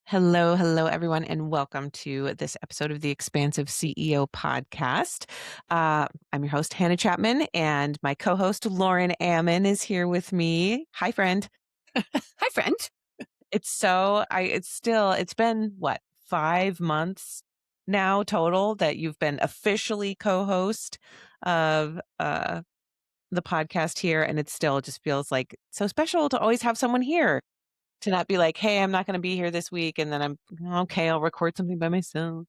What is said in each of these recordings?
Hello, hello, everyone, and welcome to this episode of the Expansive CEO Podcast. I'm your host, Hannah Chapman, and my co host, Lauren Ammon, is here with me. Hi, friend. Hi, friend. It's been what, 5 months now total that you've been officially co host of the podcast here. And it still just feels like so special to always have someone here. To not be like, hey, I'm not going to be here this week. And then I'm okay, I'll record something by myself.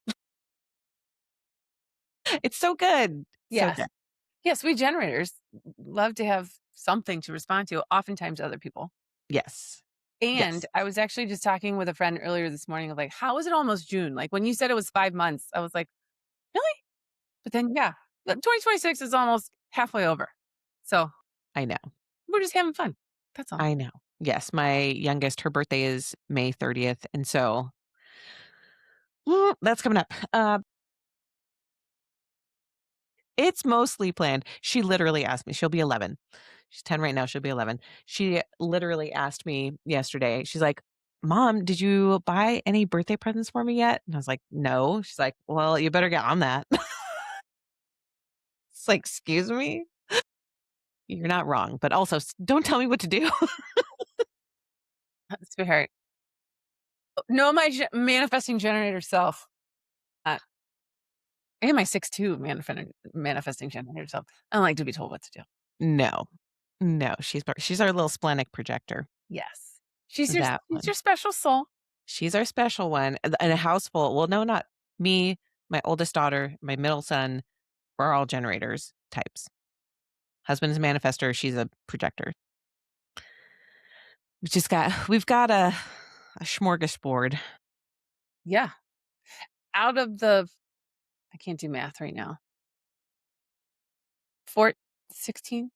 It's so good. So Yes. good. Yes, we generators love to have something to respond to, oftentimes other people. Yes. And Yes. I was actually just talking with a friend earlier this morning of like, how is it almost June? Like when you said it was 5 months, I was like, really? But then, yeah, 2026 is almost halfway over. So I know. we're just having fun. That's all. I know. Yes. My youngest, her birthday is May 30th. And so that's coming up. It's mostly planned. She literally asked me, she'll be 11. She's 10 right now. She'll be 11. She literally asked me yesterday, she's like, Mom, did you buy any birthday presents for me yet? And I was like, no. She's like, well, you better get on that. It's like, excuse me? You're not wrong, but also don't tell me what to do. Sweetheart. No, my manifesting generator self. Uh, and my 6'2 manifesting generator self. I don't like to be told what to do. No, no, she's our little splenic projector. Yes. She's your, That she's one. your special soul. She's our special one. And a house full. Well, no, not me, my oldest daughter, my middle son. We're all generators types. Husband's a manifester. She's a projector. We've got a smorgasbord. Yeah. Out of the I can't do math right now. 4 16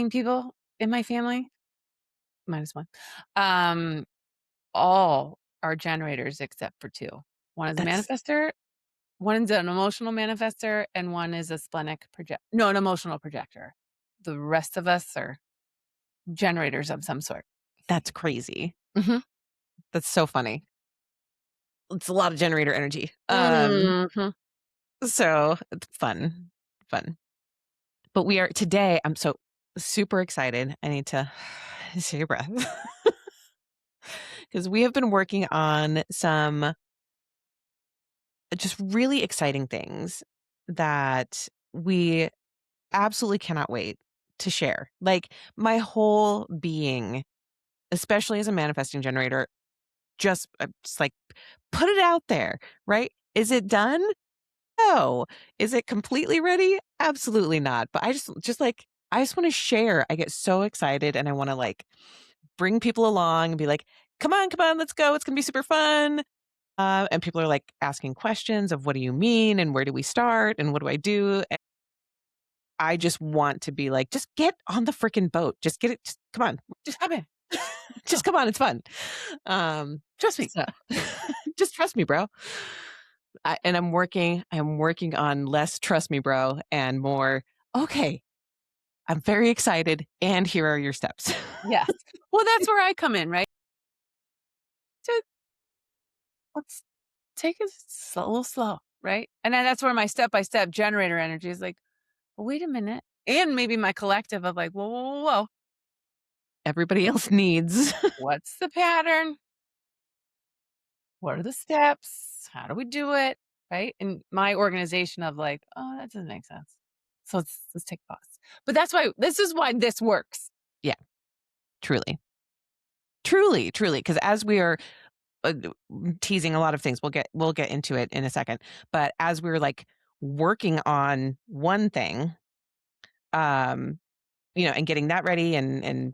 people in my family, minus 1. Um, all are generators except for 2. One is a That's manifester, one is an emotional manifester, and one is a an emotional projector. The rest of us are generators of some sort. that's crazy. Mhm. That's so funny. It's a lot of generator energy. Mhm. So it's fun, fun. But we are today. I'm so super excited. I need to take a breath because we have been working on some just really exciting things that we absolutely cannot wait to share. Like my whole being, especially as a manifesting generator, just like put it out there, right? Is it done? No. Is it completely ready? Absolutely not. But I just want to share. I get so excited and I want to like bring people along and be like, come on, let's go. It's going to be super fun. And people are like asking questions of what do you mean and where do we start and what do I do? And I just want to be like, just get on the freaking boat. Just get it. Just, come on. Just hop in. Just Go. come on. It's fun. Trust me. So just trust me, bro. I'm working on less trust me, bro, and more, okay, I'm very excited. And here are your steps. Yes. Well, that's where I come in, right? So let's take it a little slow, right? And then that's where my step-by-step generator energy is like, well, wait a minute. And maybe my collective of like, whoa, whoa, whoa, whoa. Everybody else needs. What's the pattern? What are the steps? How do we do it? Right. And my organization of like, oh, that doesn't make sense. So let's take a pause. But this is why this works. Yeah, truly. Truly, truly. Because as we are uh, teasing a lot of things, we'll get into it in a second. But as we're like working on one thing, um, and getting that ready and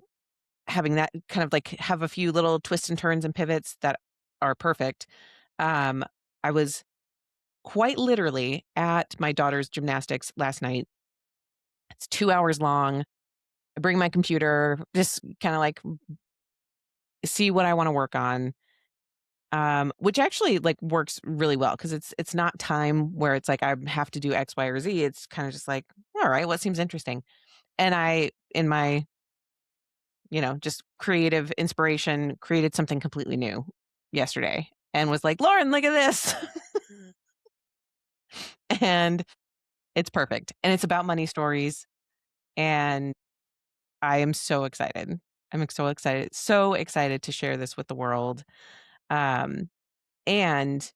having that kind of like have a few little twists and turns and pivots that are perfect. I was quite literally at my daughter's gymnastics last night. It's 2 hours long. I bring my computer, just kind of like see what I want to work on. Which actually like works really well because it's not time where it's like I have to do X, Y, or Z. It's kind of just like, all right, what seems interesting? And I, in my, just creative inspiration, created something completely new yesterday. and was like, Lauren, look at this. And it's perfect. And it's about money stories. And I am so excited. So excited to share this with the world. Um, and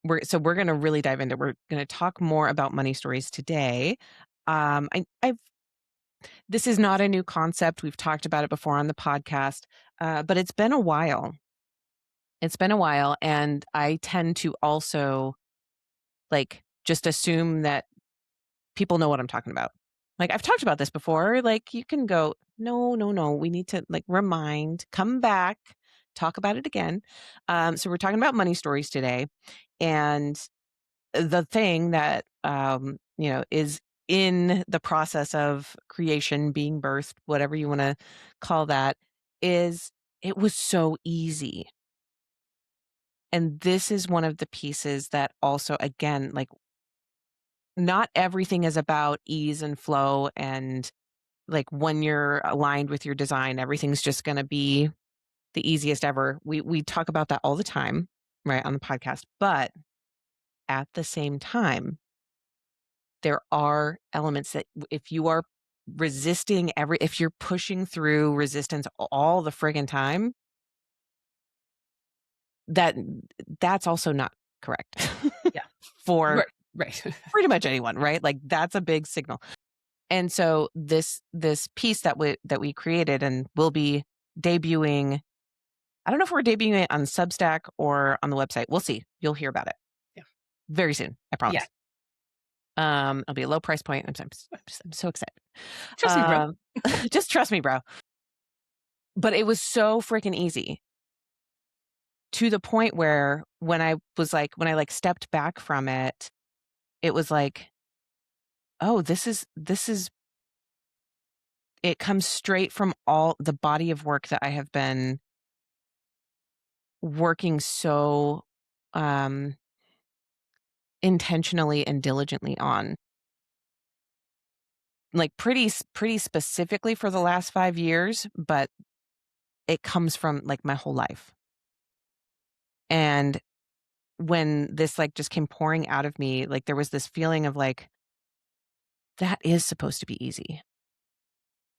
we're going to really dive into. We're going to talk more about money stories today. I've This is not a new concept. We've talked about it before on the podcast, but it's been a while. It's been a while, and I tend to also like just assume that people know what I'm talking about. Like, I've talked about this before. Like, you can go, no, no, no. We need to like remind, come back, talk about it again. So we're talking about money stories today, and the thing that is in the process of creation, being birthed, whatever you want to call that, is it was so easy. And this is one of the pieces that also, again, like, not everything is about ease and flow, and like when you're aligned with your design, everything's just going to be the easiest ever. We talk about that all the time, right, on the podcast. But at the same time, there are elements that if you are if you're pushing through resistance all the friggin' time, that that's also not correct Yeah. for Right. Right. pretty much anyone, right? Like, that's a big signal. And so this piece that we created and will be debuting. I don't know if we're debuting it on Substack or on the website. We'll see. You'll hear about it Yeah. very soon. I Yeah. promise. It'll be a low price point. I'm so excited. Trust me, bro. Just trust me, bro. But it was so freaking easy, to the point where when I stepped back from it, it was like, oh, this is it comes straight from all the body of work that I have been working so um intentionally and diligently on, like, pretty specifically for the last 5 years, but it comes from like my whole life. And when this like just came pouring out of me, like, there was this feeling of like, that is supposed to be easy.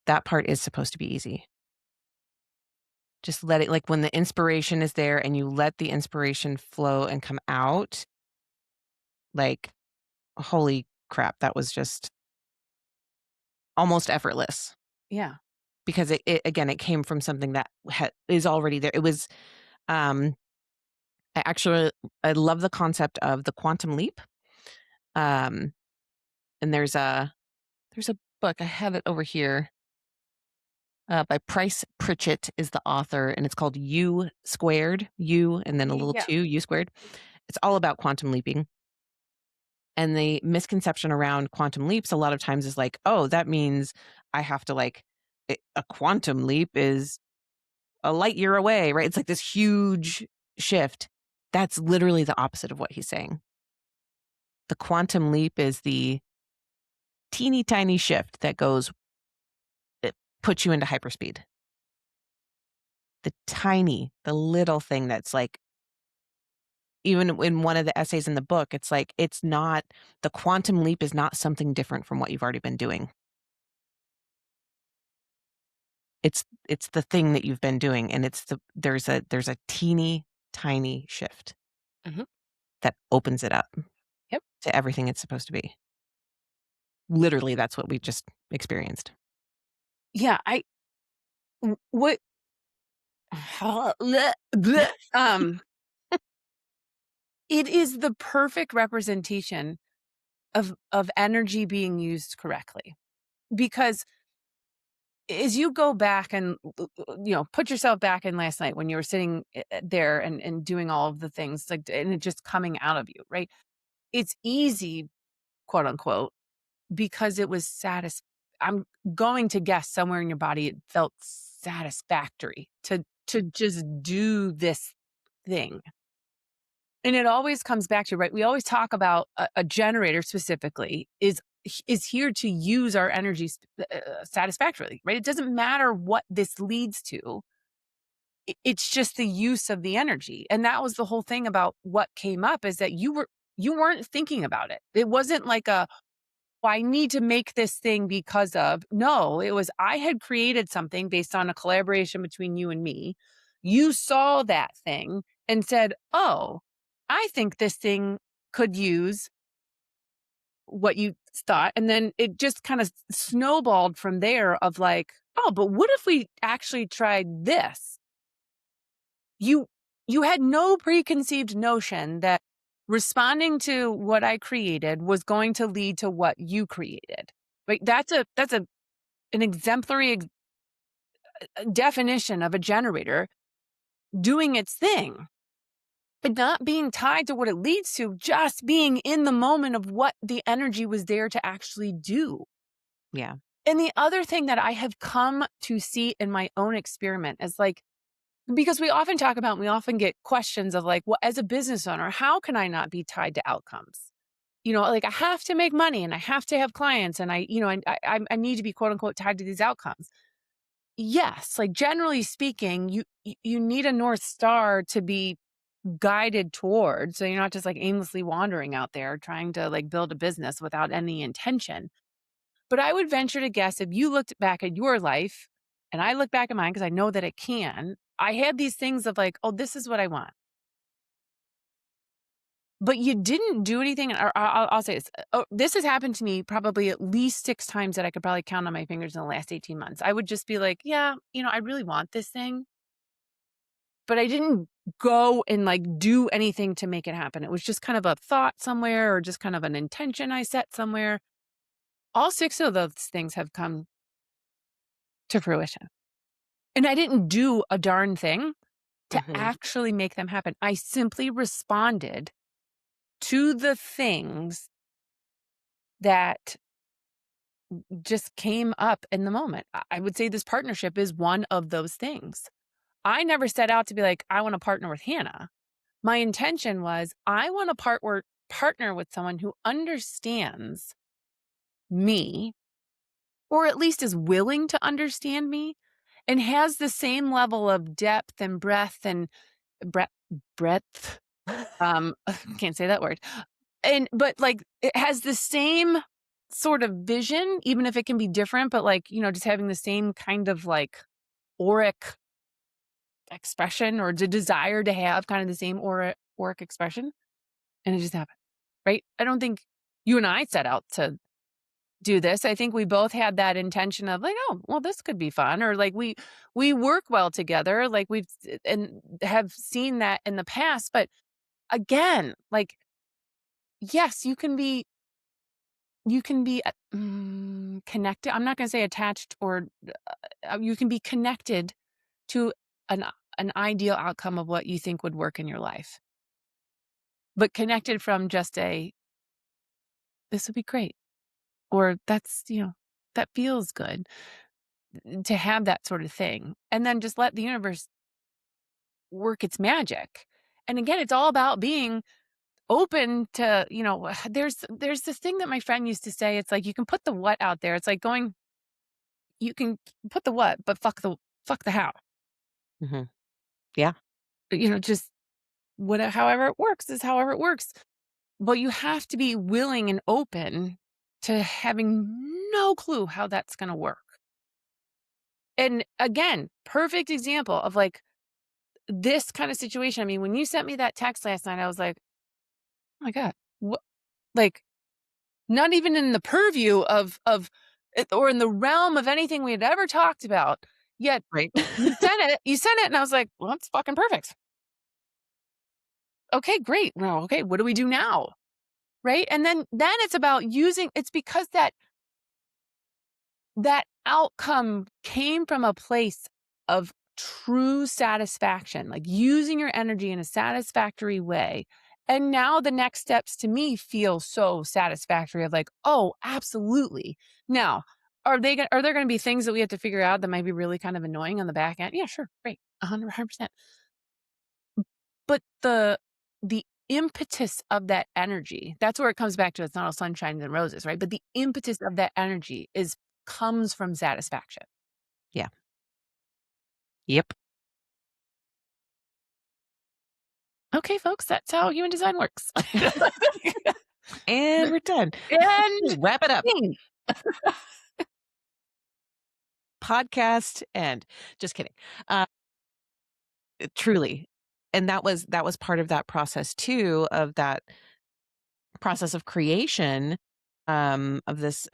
That part is supposed to be easy. Just let it, like, when the inspiration is there and you let the inspiration flow and come out, like, holy crap, that was just almost effortless, Yeah. because it again, it came from something that is already there. It was, um, I love the concept of the quantum leap. Um, and there's a book, I have it over here, by Price Pritchett is the author, and it's called U Squared, U and then a little Yeah. 2, U Squared. It's all about quantum leaping. And the misconception around quantum leaps a lot of times is like, oh, that means I have to like, a quantum leap is a light year away, right? It's like this huge shift. That's literally the opposite of what he's saying. The quantum leap is the teeny tiny shift that it puts you into hyperspeed. The little thing that's like, even in one of the essays in the book, it's like, the quantum leap is not something different from what you've already been doing. It's the thing that you've been doing, and there's a teeny tiny shift Mhm. that opens it up Yep. to everything it's supposed to be. Literally, that's what we just experienced. Yeah. What, bleh, bleh, it is the perfect representation of energy being used correctly. Because as you go back and put yourself back in last night when you were sitting there and doing all of the things, like, and it just coming out of you, right? It's easy, quote unquote, because it was I'm going to guess somewhere in your body it felt satisfactory to just do this thing. And it always comes back to, right, we always talk about a generator specifically is here to use our energy satisfactorily, right? It doesn't matter what this leads to. It's just the use of the energy. And that was the whole thing about what came up, is that you weren't thinking about it. It wasn't like "Well, I need to make this thing because of." No, it was, I had created something based on a collaboration between you and me. You saw that thing and said, "Oh, I think this thing could use what you thought." And then it just kind of snowballed from there of like, "Oh, but what if we actually tried this?" You you had no preconceived notion that responding to what I created was going to lead to what you created. Right? That's an exemplary definition of a generator doing its thing, but not being tied to what it leads to, just being in the moment of what the energy was there to actually do. Yeah. And the other thing that I have come to see in my own experiment is like, because we often talk about, we often get questions of like, well, as a business owner, how can I not be tied to outcomes? Like, I have to make money and I have to have clients and I need to be quote unquote tied to these outcomes. Yes, like generally speaking, you need a North Star to be guided towards. So you're not just like aimlessly wandering out there trying to like build a business without any intention. But I would venture to guess, if you looked back at your life and I look back at mine, because I know that it can, I had these things of like, oh, this is what I want. But you didn't do anything. Or I'll say this. Oh, this has happened to me probably at least 6 times that I could probably count on my fingers in the last 18 months. I would just be like, yeah, I really want this thing. But I didn't go and like do anything to make it happen. It was just kind of a thought somewhere, or just kind of an intention I set somewhere. All 6 of those things have come to fruition. And I didn't do a darn thing to Hmm. actually make them happen. I simply responded to the things that just came up in the moment. I would say this partnership is one of those things. I never set out to be like, I want to partner with Hannah. My intention was, I want to partner with someone who understands me, or at least is willing to understand me, and has the same level of depth and breadth and breadth breadth. Can't say that word. But like, it has the same sort of vision, even if it can be different, but like, just having the same kind of like auric expression, or the desire to have kind of the same auric expression. And it just happened. Right? I don't think you and I set out to do this. I think we both had that intention of like, oh, well, this could be fun, or like we work well together, like and have seen that in the past. But again, like, yes, you can be connected. I'm not going to say attached, or you can be connected to an an ideal outcome of what you think would work in your life, but connected from just this would be great, or that feels good, to have that sort of thing, and then just let the universe work its magic. And again, it's all about being open to, there's this thing that my friend used to say. It's like, you can put the what out there. It's like going, you can put the what, but fuck the how. Hmm. Yeah. Just however it works is however it works. But you have to be willing and open to having no clue how that's going to work. And again, perfect example of like this kind of situation. I mean, when you sent me that text last night, I was like, oh my God, what? Like, not even in the purview of it, or in the realm of anything we had ever talked about. Yet Right. you sent it, and I was like, well, that's fucking perfect. Okay, great. Well, okay, what do we do now? Right. And then it's about it's because that outcome came from a place of true satisfaction, like using your energy in a satisfactory way. And now the next steps to me feel so satisfactory of like, oh, absolutely. Now, are there going to be things that we have to figure out that might be really kind of annoying on the back end? Yeah, sure. Great. 100%. But the impetus of that energy, that's where it comes back to, it's not all sunshine and roses, right? But the impetus of that energy comes from satisfaction. Yeah. Yep. Okay, folks, that's how human design works. And we're done. And Wrap it up. ding. Podcast and just kidding. Uh, truly. And that was part of that process too, of that process of creation, of this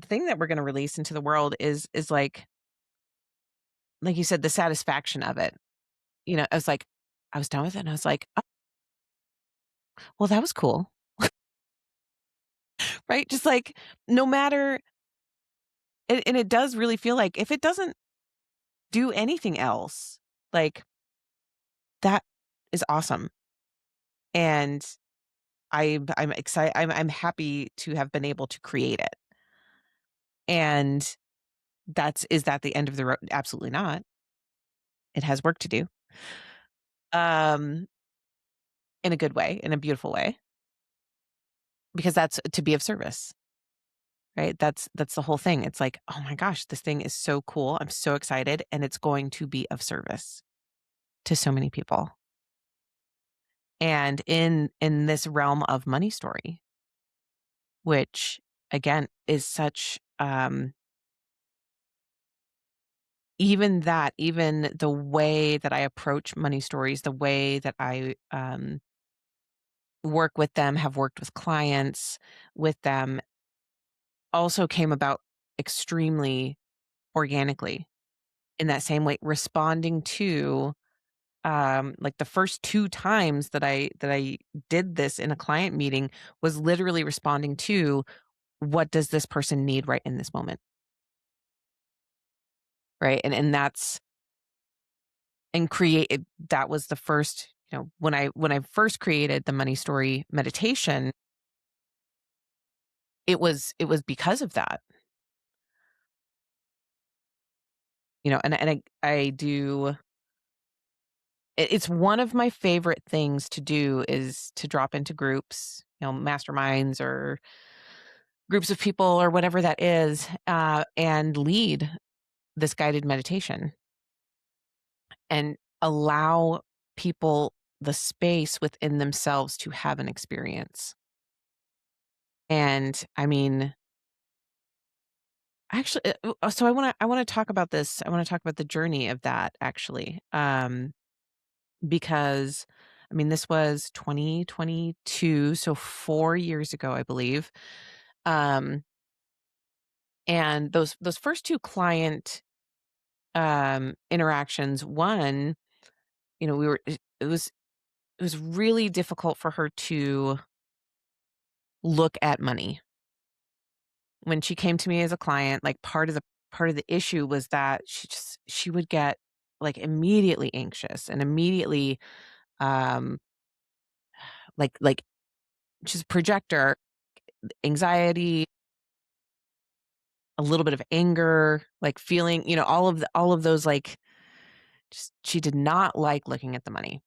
thing that we're going to release into the world is like you said, the satisfaction of it. I was like, I was done with it and I was like, "Oh, well, that was cool." Right? Just like no matter, and it does really feel like if it doesn't do anything else, like that is awesome. And I'm excited. I'm happy to have been able to create it. And is that the end of the road? Absolutely not. It has work to do. Um, in a good way, in a beautiful way, because that's to be of service, right? That's the whole thing. It's like, oh my gosh, this thing is so cool. I'm so excited, and it's going to be of service to so many people. And in this realm of money story, which again is such even the way that I approach money stories, the way that I work with them, have worked with clients with them, also came about extremely organically in that same way, responding to like the first two times that I did this in a client meeting was literally responding to what does this person need right in this moment, right? And that's and create that was the first, when I first created the money story meditation, it was because of that. And I do it's one of my favorite things to do is to drop into groups, masterminds or groups of people or whatever that is, and lead this guided meditation and allow people the space within themselves to have an experience. And I mean, actually, so I want to talk about this. I want to talk about the journey of that actually, because I mean, this was 2022, so 4 years ago, I believe. Um, and those first two client interactions, one, we were it was really difficult for her to look at money when she came to me as a client. Like part of the issue was that she would get like immediately anxious and immediately um like she's a projector, anxiety, a little bit of anger, like feeling, all of those, like just she did not like looking at the money.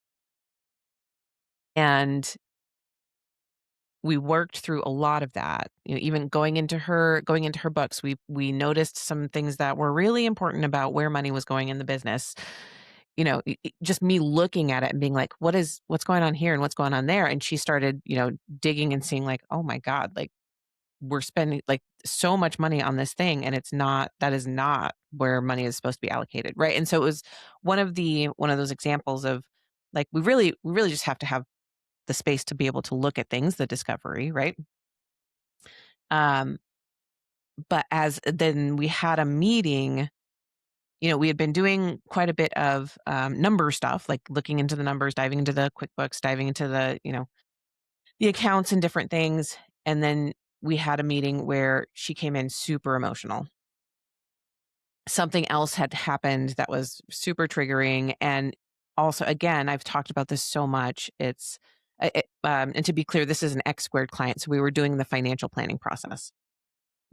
And we worked through a lot of that. Even going into her books, we noticed some things that were really important about where money was going in the business. Just me looking at it and being like, what's going on here and what's going on there? And she started, digging and seeing like, oh my God, like we're spending like so much money on this thing, and that is not where money is supposed to be allocated, right? And so it was one of those examples of like we really just have to have the space to be able to look at things, the discovery, right? Um, but as then we had a meeting, we had been doing quite a bit of number stuff, like looking into the numbers, diving into the QuickBooks, diving into the accounts and different things. And then we had a meeting where she came in super emotional. Something else had happened that was super triggering. And also, again, I've talked about this so much. And to be clear, this is an X squared client. So we were doing the financial planning process.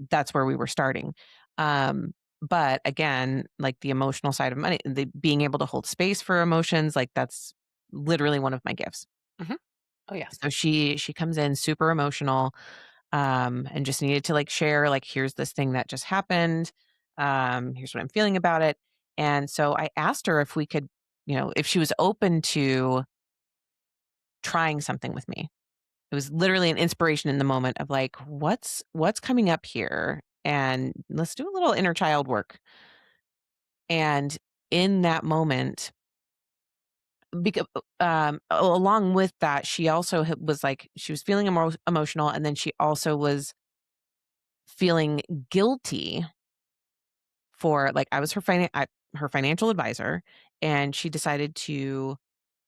That's where we were starting. But again, like the emotional side of money, the being able to hold space for emotions, like that's literally one of my gifts. Mhm. Oh, yes. So she comes in super emotional, and just needed to like share, like, here's this thing that just happened. Here's what I'm feeling about it. And so I asked her if we could, if she was open to trying something with me. It was literally an inspiration in the moment of like, what's coming up here? And let's do a little inner child work. And in that moment, because along with that, she also was like, she was feeling emotional, and then she also was feeling guilty for like, I was her financial advisor, and she decided to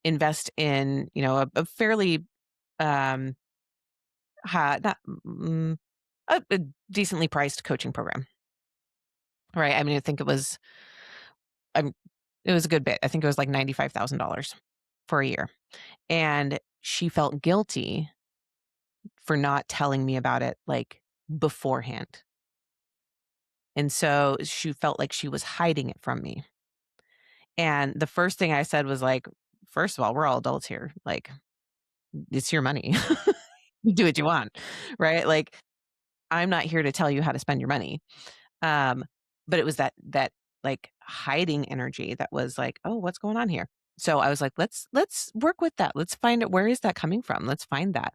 invest in, a fairly um not a decently priced coaching program, right? I mean, I think I'm it was a good bit. I think it was like $95,000 for a year. And she felt guilty for not telling me about it like beforehand. And so she felt like she was hiding it from me. And the first thing I said was like, first of all, we're all adults here. Like, it's your money. You do what you want, right? Like, I'm not here to tell you how to spend your money. Um, but it was that like hiding energy that was like, "Oh, what's going on here?" So I was like, "Let's work with that. Let's find out, where is that coming from? Let's find that."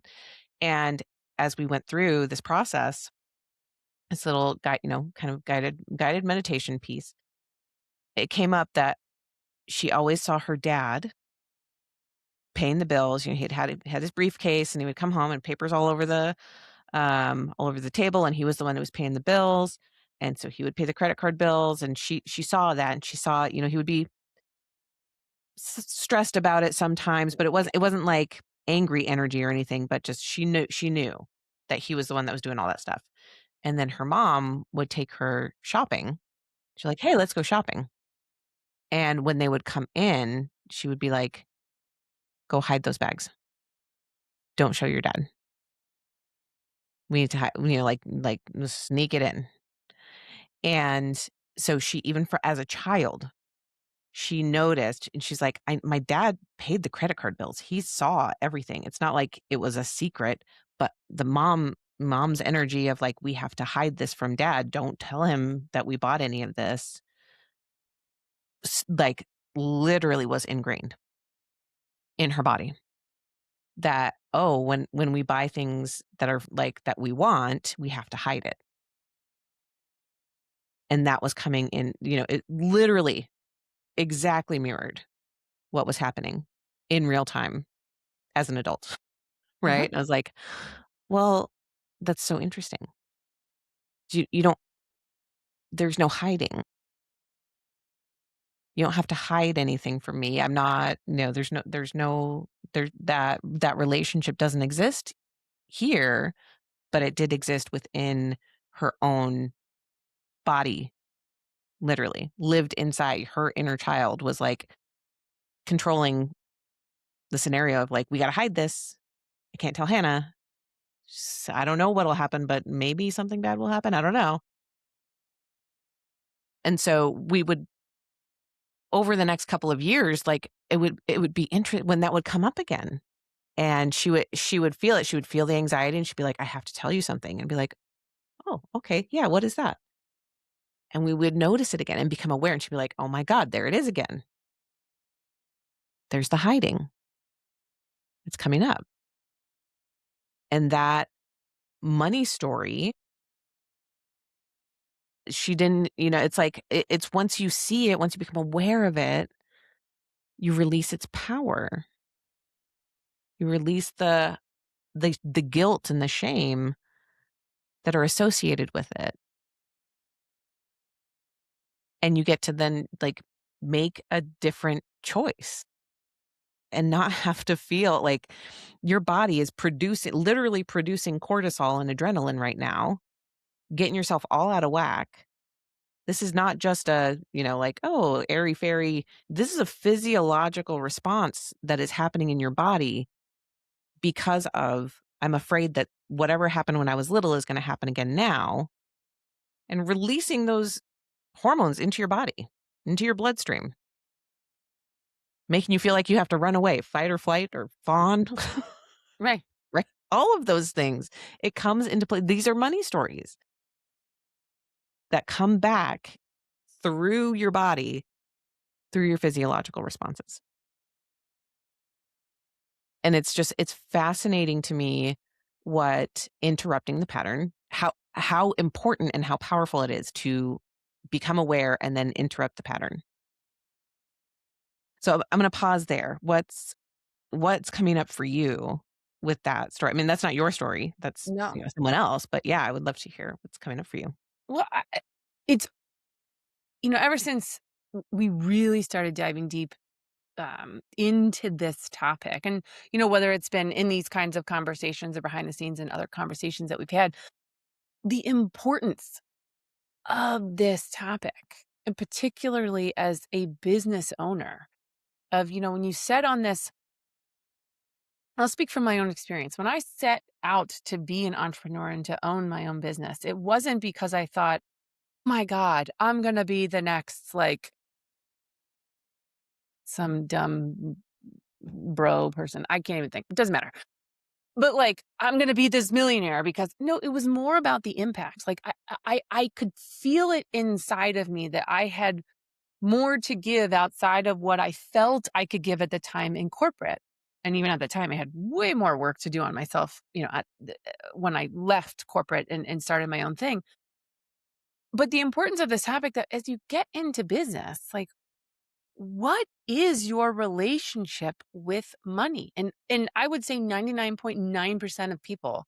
And as we went through this process, this little guide, kind of guided meditation piece, it came up that she always saw her dad paying the bills. He'd had his briefcase, and he would come home and papers all over the table, and he was the one that was paying the bills. And so he would pay the credit card bills, and she saw that, and she saw, he would be stressed about it sometimes, but it wasn't like angry energy or anything, but just she knew that he was the one that was doing all that stuff. And then her mom would take her shopping. She's like, "Hey, let's go shopping." And when they would come in, she would be like, "Go hide those bags. Don't show your dad. We need to hide, like sneak it in." And so she, even for as a child, she noticed, and she's like, My dad paid the credit card bills. He saw everything. It's not like it was a secret, but the mom's energy of like, we have to hide this from dad. Don't tell him that we bought any of this. Like, literally was ingrained in her body that, oh, when we buy things that are like that we want, we have to hide it. And that was coming in, it literally exactly mirrored what was happening in real time as an adult, Uh-huh. right? I was like, well, that's so interesting. You don't, there's no hiding. You don't have to hide anything from me. I'm not, that relationship doesn't exist here, but it did exist within her own body, literally lived inside her inner child, was like controlling the scenario of like, we got to hide this. I can't tell Hannah. I don't know what'll happen, but maybe something bad will happen. I don't know. And so we would, over the next couple of years, like it would be interesting when that would come up again. And she would feel it. She would feel the anxiety, and she'd be like, I have to tell you something. And be like, oh, okay. Yeah, what is that? And we would notice it again and become aware. And she'd be like, oh my God, there it is again. There's the hiding. It's coming up. And that money story, she didn't, it's like it's once you see it, once you become aware of it, you release its power. You release the guilt and the shame that are associated with it. And you get to then like make a different choice and not have to feel like your body is literally producing cortisol and adrenaline right now, getting yourself all out of whack. This is not just a, like, oh, airy fairy. This is a physiological response that is happening in your body because of, I'm afraid that whatever happened when I was little is going to happen again now, and releasing those hormones into your body, into your bloodstream, making you feel like you have to run away, fight or flight or fawn, Right. right? All of those things, it comes into play. These are money stories that come back through your body, through your physiological responses. And it's fascinating to me what interrupting the pattern, how important and how powerful it is to become aware and then interrupt the pattern. So I'm gonna pause there. What's coming up for you with that story? I mean, that's not your story. That's, No. someone else, but yeah, I would love to hear what's coming up for you. Well, it's, ever since we really started diving deep into this topic, and, whether it's been in these kinds of conversations or behind the scenes and other conversations that we've had, the importance of this topic, and particularly as a business owner, of, when you set on this, I'll speak from my own experience. When I set out to be an entrepreneur and to own my own business, it wasn't because I thought, my God, I'm going to be the next, like, some dumb bro person. I can't even think. It doesn't matter. But, like, I'm going to be this millionaire, because no, it was more about the impact. Like, I could feel it inside of me that I had more to give outside of what I felt I could give at the time in corporate. And even at the time, I had way more work to do on myself, when I left corporate and started my own thing. But the importance of this topic, that as you get into business, like, what is your relationship with money? And I would say 99.9% of people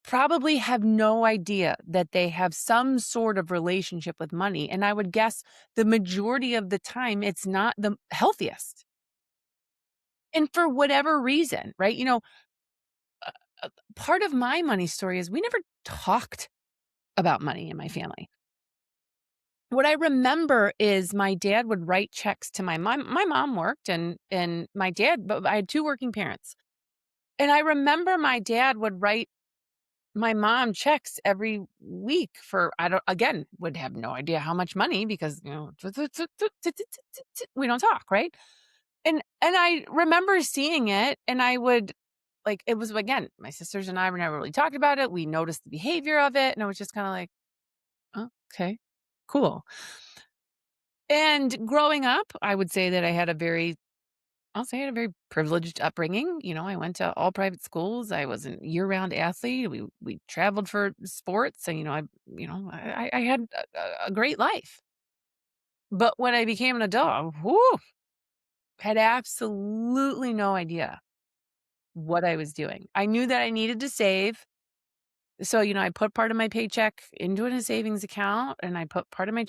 probably have no idea that they have some sort of relationship with money. And I would guess the majority of the time it's not the healthiest. And for whatever reason, right? Part of my money story is we never talked about money in my family. What I remember is my dad would write checks to my mom. My mom worked, and my dad, but I had two working parents. And I remember my dad would write my mom checks every week for, I don't, again, would have no idea how much money, because, we don't talk, right? And I remember seeing it, and I would, like, it was, again, my sisters and I were never really talked about it. We noticed the behavior of it, and I was just kind of like, oh, okay, cool. And growing up, I would say that I'll say I had a very privileged upbringing. I went to all private schools. I was a year-round athlete. We traveled for sports, and I had a great life. But when I became an adult, whoo, had absolutely no idea what I was doing. I knew that I needed to save. So, I put part of my paycheck into a savings account, and I put part of my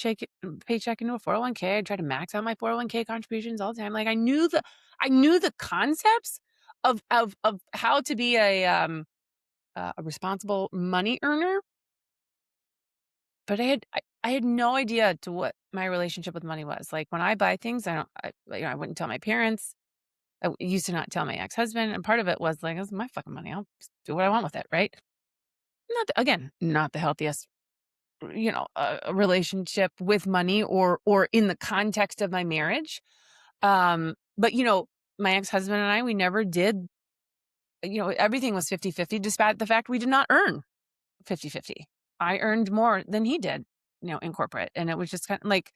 paycheck into a 401k. I tried to max out my 401k contributions all the time. Like, I knew the concepts of how to be a responsible money earner, but I had no idea to what my relationship with money was. Like, when I buy things, I wouldn't tell my parents. I used to not tell my ex-husband, and part of it was like, "It's my fucking money. I'll just do what I want with it," right? Not the healthiest, relationship with money, or in the context of my marriage. But, my ex-husband and I, we never did, everything was 50-50, despite the fact we did not earn 50-50. I earned more than he did, in corporate. And it was just kind of like,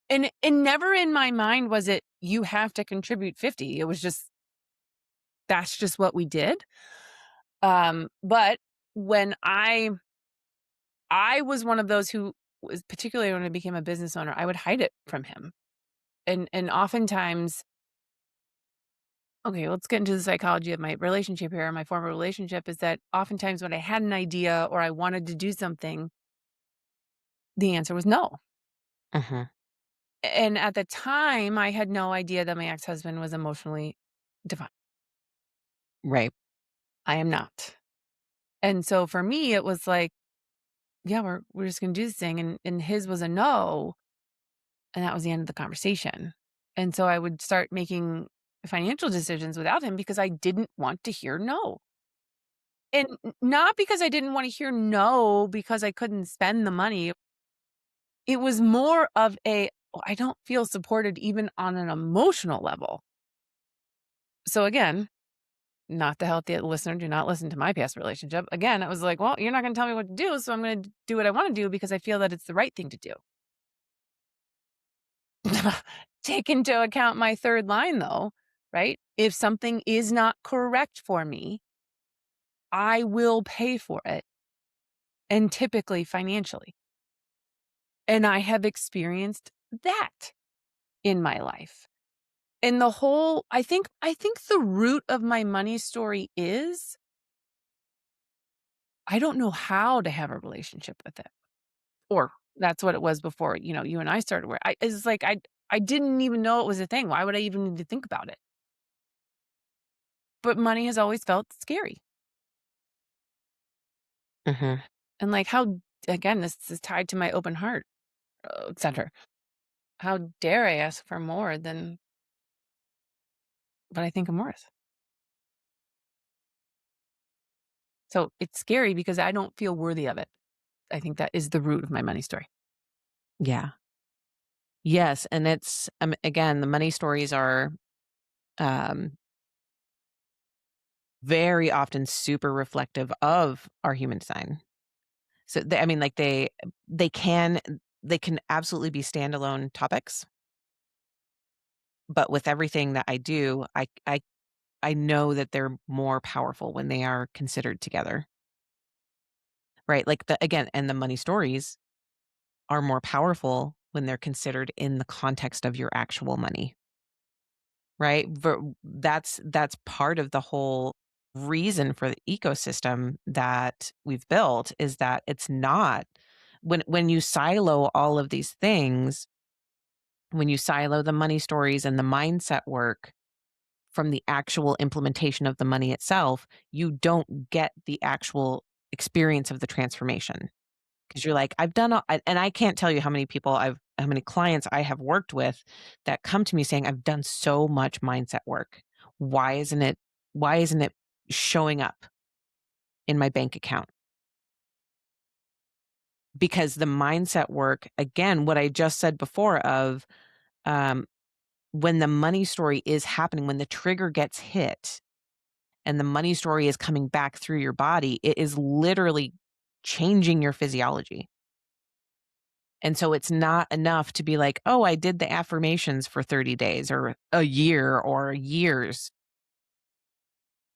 and never in my mind was it, you have to contribute 50. It was just, that's just what we did. But when I was one of those who was, particularly when I became a business owner, I would hide it from him. And oftentimes, okay, let's get into the psychology of my relationship here. My former relationship is that oftentimes when I had an idea or I wanted to do something, the answer was no. Mhm. And at the time, I had no idea that my ex-husband was emotionally defined. Right. I am not. And so for me, it was like, yeah, we're just gonna do this thing. And his was a no. And that was the end of the conversation. And so I would start making financial decisions without him, because I didn't want to hear no. And not because I didn't want to hear no because I couldn't spend the money. It was more of "Oh, I don't feel supported even on an emotional level." So again, not the healthy listener, do not listen to my past relationship. Again, it was like, well, you're not going to tell me what to do, so I'm going to do what I want to do because I feel that it's the right thing to do. Take into account my third line, though. right? If something is not correct for me, I will pay for it, and typically financially. And I have experienced that in my life. And I think the root of my money story is I don't know how to have a relationship with it. Or that's what it was before, you and I started where it's like I didn't even know it was a thing. Why would I even need to think about it? But money has always felt scary. Mhm. And like how again, this is tied to my open heart center. How dare I ask for more than what I think I'm worth? So it's scary because I don't feel worthy of it. I think that is the root of my money story. Yeah. Yes, and it's, again, the money stories are, um, very often super reflective of our human design. So, I mean, like, they can they can absolutely be standalone topics, but with everything that I do, I know that they're more powerful when they are considered together, right? Like, the money stories are more powerful when they're considered in the context of your actual money. Right? That's part of the whole reason for the ecosystem that we've built is that it's not when you silo all of these things, when you silo the money stories and the mindset work from the actual implementation of the money itself, you don't get the actual experience of the transformation. 'Cause you're like, "I've done all," and I can't tell you how many clients I have worked with that come to me saying, "I've done so much mindset work. Why isn't it why isn't it showing up in my bank account?" Because the mindset work, again, what I just said before of, um, when the money story is happening, when the trigger gets hit and the money story is coming back through your body, it is literally changing your physiology. And so it's not enough to be like, "Oh, I did the affirmations for 30 days or a year or years,"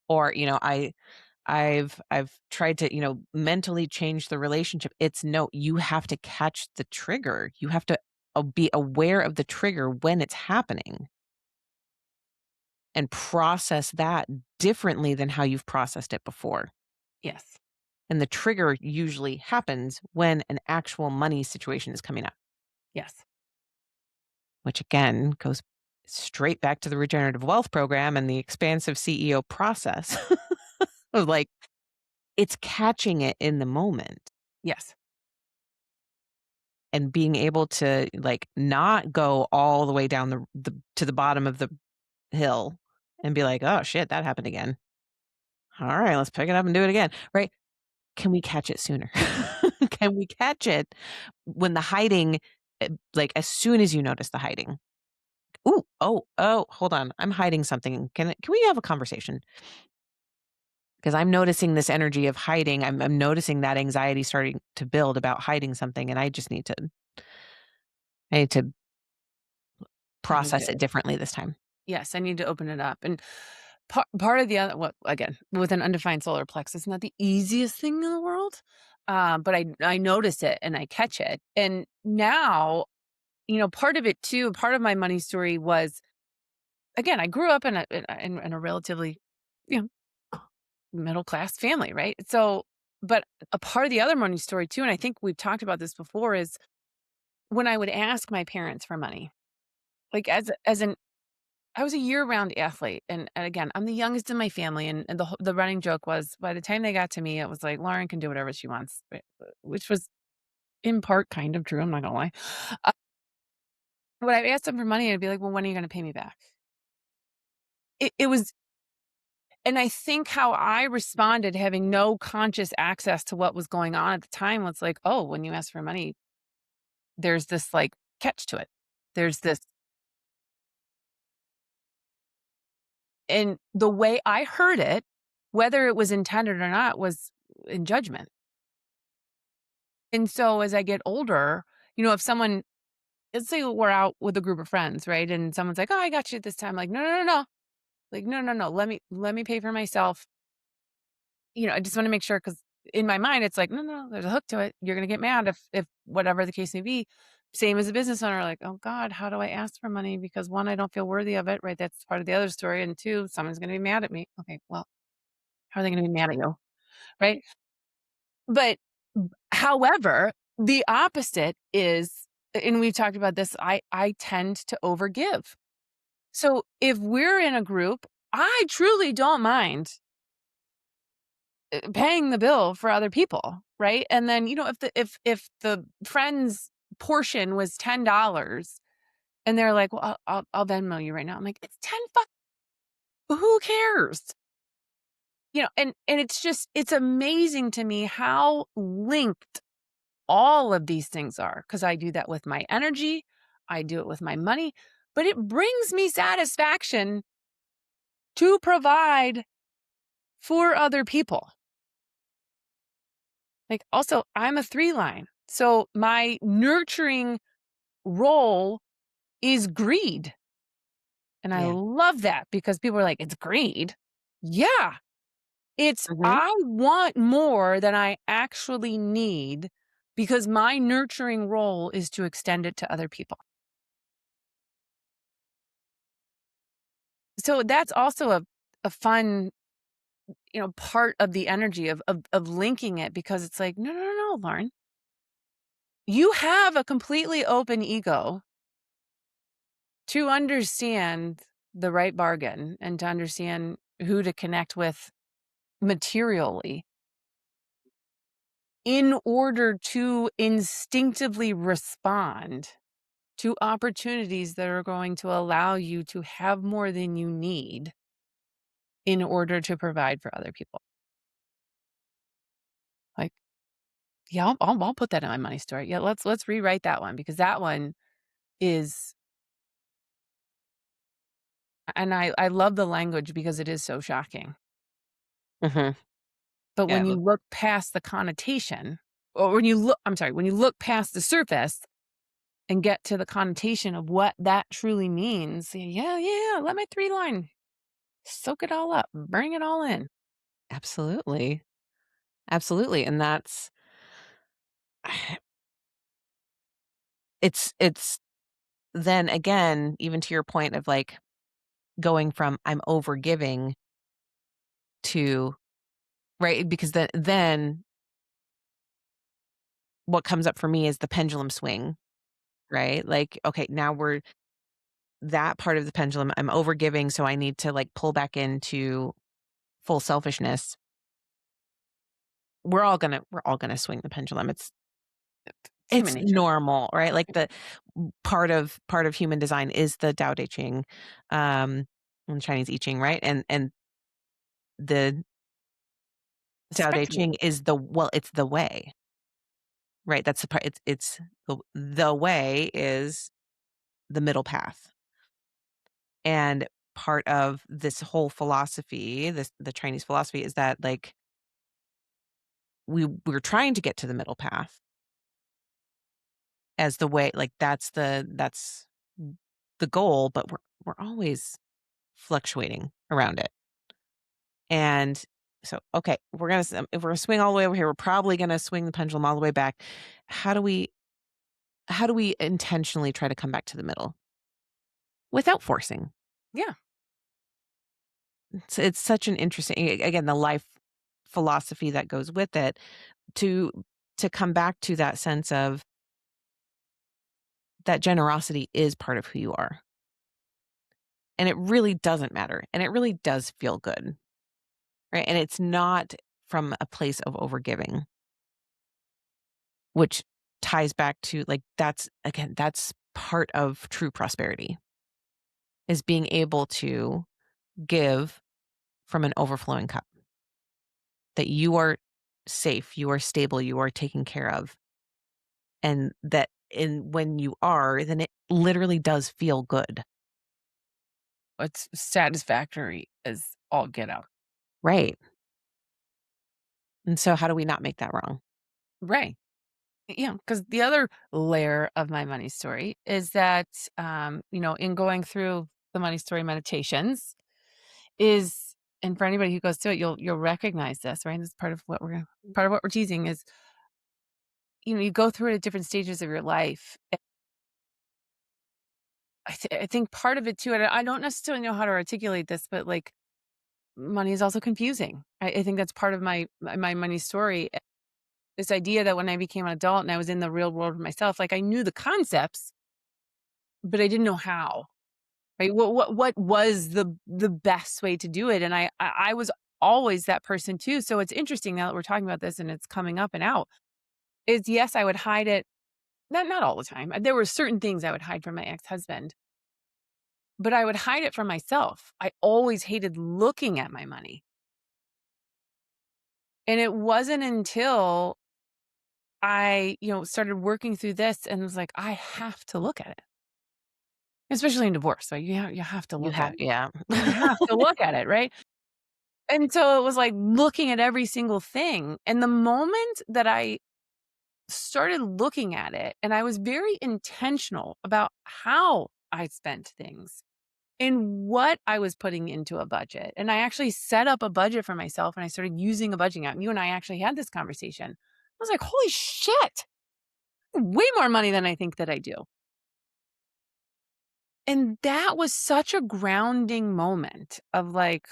or, I've tried to, mentally change the relationship. It's no, you have to catch the trigger. You have to, be aware of the trigger when it's happening and process that differently than how you've processed it before. Yes. And the trigger usually happens when an actual money situation is coming up. Yes. Which again goes straight back to the regenerative wealth program and the expansive CEO process of like, it's catching it in the moment Yes. and being able to like not go all the way down to the bottom of the hill and be like, oh shit, that happened again. All right, let's pick it up and do it again. Right. Can we catch it sooner? Can we catch it when the hiding, like as soon as you notice the hiding? Ooh, oh, hold on. I'm hiding something. Can we have a conversation? Because I'm noticing this energy of hiding. I'm noticing that anxiety starting to build about hiding something, and I need to I need process to it differently this time. yes, I need to open it up. And part of the other what again, with an undefined solar plexus, not the easiest thing in the world. But I notice it and I catch it. And now, part of it too, part of my money story was again, I grew up in a relatively, you know, middle class family, right? So, but a part of the other money story too, and I think we've talked about this before, is when I would ask my parents for money, like as an I was a year-round athlete, and again, I'm the youngest in my family, and the running joke was by the time they got to me, it was like Lauren can do whatever she wants, which was in part kind of true. I'm not gonna lie. Uh, when I asked them for money, I'd be like, "Well, when are you gonna pay me back?" It was, and I think how I responded, having no conscious access to what was going on at the time, was like, "Oh, when you ask for money, there's this like catch to it. There's this," and the way I heard it, whether it was intended or not, was in judgment. And so as I get older, if someone, let's say we're out with a group of friends, right? And someone's like, "Oh, I got you this time." Like, no, no, no, no. Like, no, no, no, let me pay for myself. I just want to make sure, because in my mind, it's like, no, no, there's a hook to it. You're gonna get mad if whatever the case may be. Same as a business owner, like, oh God, how do I ask for money? Because one, I don't feel worthy of it, right? That's part of the other story. And two, someone's gonna be mad at me. Okay, well, how are they gonna be mad at you? Right. But however, the opposite is, and we've talked about this, I tend to overgive. So if we're in a group, I truly don't mind paying the bill for other people, right? And then, if the friend's portion was $10 and they're like, "Well, I'll Venmo you right now." I'm like, "It's 10 bucks. Who cares?" And it's amazing to me how linked all of these things are, because I do that with my energy, I do it with my money, but it brings me satisfaction to provide for other people. Like, also, I'm a 3 line. So my nurturing role is greed. And I Yeah. love that, because people are like, it's greed. Yeah. It's, Mhm. I want more than I actually need, because my nurturing role is to extend it to other people. So that's also a fun, part of the energy of linking it, because it's like, no, no, no, no, Lauren, you have a completely open ego to understand the right bargain and to understand who to connect with materially in order to instinctively respond to opportunities that are going to allow you to have more than you need in order to provide for other people. Like, yeah, I'll put that in my money story. Yeah, let's rewrite that one, because that one is, and I love the language because it is so shocking. Mhm. But Yeah, when I you love look past the connotation, or when you look past the surface and get to the connotation of what that truly means, yeah, yeah, let my 3 line soak it all up, bring it all in. absolutely. Absolutely, and that's it's then again, even to your point of, like, going from I'm overgiving to right, because then what comes up for me is the pendulum swing, right? Like, okay, now we're that part of the pendulum, I'm overgiving, so I need to, like, pull back into full selfishness. We're all gonna swing the pendulum. It's human It's nature. normal, right? Like, the part of human design is the Tao Te Ching, and Chinese I Ching, right? And the Tao Te Spectrum. Ching is it's the way, right? That's the part it's the way is the middle path. And part of this whole philosophy, the Chinese philosophy is that, like, we're trying to get to the middle path as the way, like, that's the goal, but we're always fluctuating around it. And so, okay, if we're gonna swing all the way over here, we're probably gonna swing the pendulum all the way back. How do we how do we intentionally try to come back to the middle without forcing? Yeah. It's such an interesting, again, the life philosophy that goes with it, to come back to that sense of that generosity is part of who you are. And it really doesn't matter. And it really does feel good. Right. And it's not from a place of overgiving, which ties back to, like, that's part of true prosperity, is being able to give from an overflowing cup, that you are safe, you are stable, you are taken care of. And that when you are, then it literally does feel good. It's satisfactory as all get out. Right. And so how do we not make that wrong? Right. Yeah, because the other layer of my money story is that, in going through the money story meditations, is, and for anybody who goes through it, you'll recognize this, right? This is part of what we're teasing is, you go through it at different stages of your life. I think part of it too, and I don't necessarily know how to articulate this, but like money is also confusing. I think that's part of my money story. This idea that when I became an adult and I was in the real world with myself, like I knew the concepts, but I didn't know how. Right? What was the best way to do it? And I was always that person too. So it's interesting now that we're talking about this and it's coming up and out. Is yes, I would hide it. Not all the time. There were certain things I would hide from my ex-husband, but I would hide it from myself. I always hated looking at my money. And it wasn't until I, started working through this and was like, I have to look at it. Especially in divorce, right? You have to You look at have, it. yeah. You have to look at it, right? And so it was like looking at every single thing. And the moment that I started looking at it, and I was very intentional about how I spent things and what I was putting into a budget. And I actually set up a budget for myself and I started using a budgeting app. You and I actually had this conversation. I was like, holy shit, way more money than I think that I do. And that was such a grounding moment of like,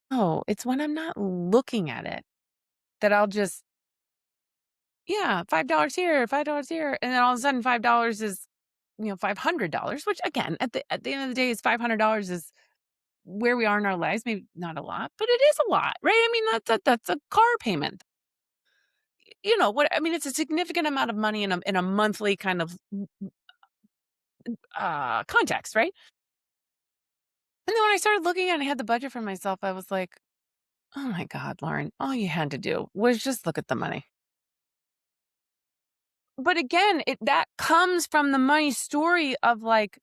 oh, it's when I'm not looking at it that I'll just, yeah, $5 here, $5 here. And then all of a sudden $5 is, $500, which again, at the end of the day is $500 is where we are in our lives. Maybe not a lot, but it is a lot, right? I mean, that's a car payment. What I mean, it's a significant amount of money in a monthly kind of context, right? And then when I started looking at it and I had the budget for myself, I was like, oh my God, Lauren, all you had to do was just look at the money. But again, that comes from the money story of like,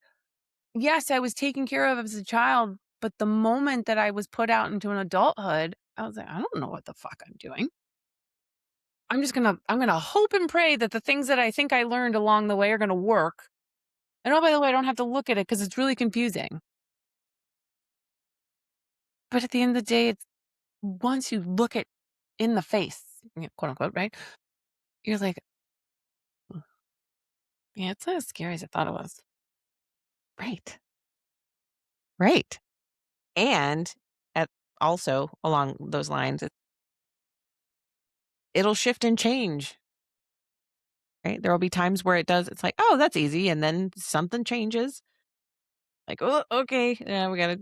yes, I was taken care of as a child, but the moment that I was put out into an adulthood, I was like, I don't know what the fuck I'm doing. I'm gonna hope and pray that the things that I think I learned along the way are gonna work. And oh, by the way, I don't have to look at it because it's really confusing. But at the end of the day, it's once you look it in the face, quote unquote, right? You're like, yeah, it's not as scary as I thought it was. Right. Right. And at also along those lines, it'll shift and change. Right. There will be times where it's like, oh, that's easy. And then something changes. Like, oh, okay. Yeah, we got to